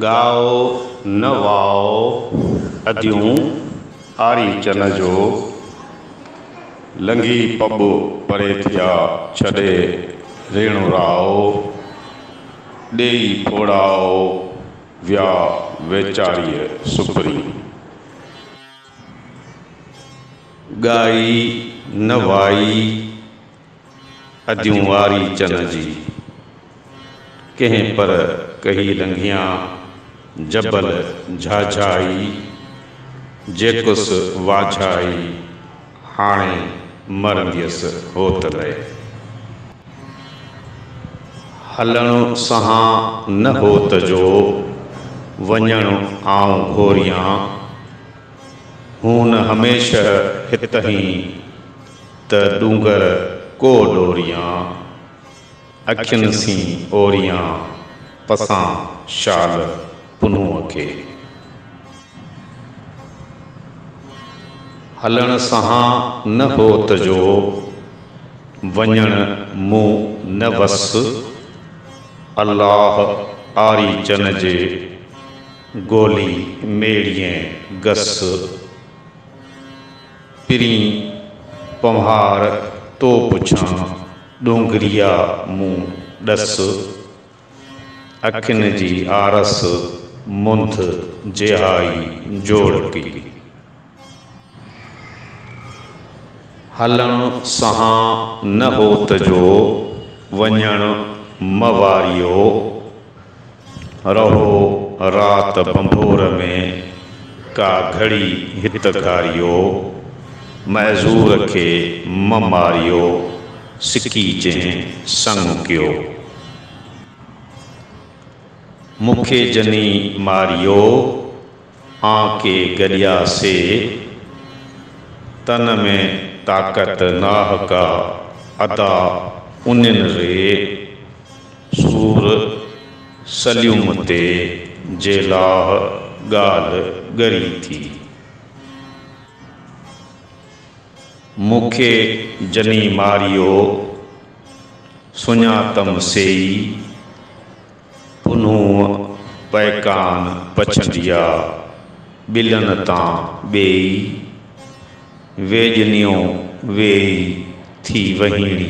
गाओ नवाओ अदियूं आरी चन जो लंघी पब परे थिया छॾे रेणु राओ ॾेई फोड़ाओ विया वेचारीअ सुपरी। गाई नवाई अदियूं आरी चन जी कंहिं पर कही लंघियां जबल झाझाई जेकुस वाझाई हाणे मरंदियसि होत लए। हलणु सहां न होत जो वञणु आऊं घोरियां हून हमेशह हितहीं त डूंगर को डोरियां अखियुनि सी ओरियां पसां शाल पुनूअ खे। हलण सहां न होत जो वञण मूं न वस अल्लाह आरी चन जे गोली मेड़िए गस। पिरी पम्हार तो पुछां डोंगरिया मूं ॾस अखियुनि जी आरस मुंद जिहाई जोड़की। हलण सहां न होत जो वञण मवारियो रहो रात बंभोर में का घड़ी हितकारियो मज़ूर खे म मारियो सिकी जंहिं संग कयो। मूंखे जनी मारियो आके गॾिया से तन में ताक़त नाह का अदा उन्हनि रे सूर सल्यूम ते जेलाह ॻाल्हि ॻरी थी। मूंखे जनी मारियो सुञातम सेई पुनूं पैकान पछंदिया ॿिलनि तां ॿेई वेजनियो वेई थी वहीणी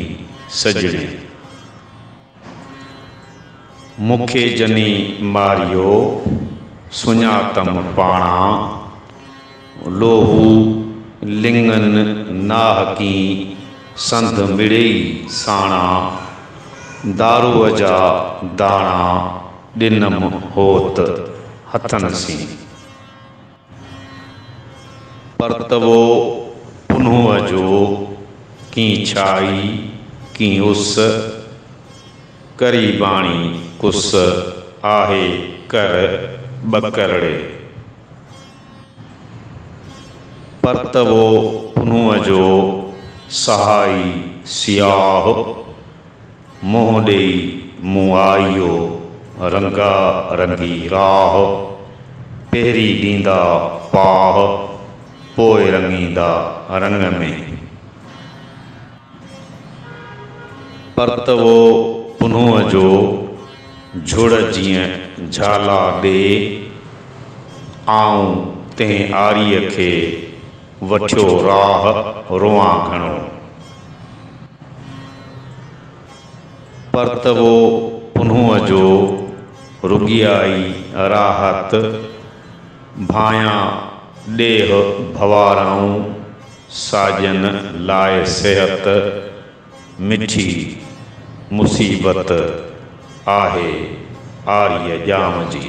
सजणी। मूंखे जनी मारियो सुञातम पाणा लोहू लिंगन नाहकी संद मिड़ेई साणा दारूअ जा दाणा ॾिनम होत हथन सी। परतवो पुनूअ जो की छाई की उस करी बाणी कुस आहे कर बकरड़े। परतवो पुनूअ जो सहाई सियाह मोह ॾेई मूं आइयो रंगा रंगी राह पहिरीं ॾींदा पाह पोइ रंगींदा रंग में। परतवो पुनूअ जो झुड़ जीअं झाला ॾे आऊं तंहिं आरीअ खे वठियो राह रोआं घणो। परतवो पुनूअ जो रुगियाई राहत भायां ॾेह भवाराऊं साजन लाइ सिहत मिठी मुसीबत आहे आरीअ ॼाम जी।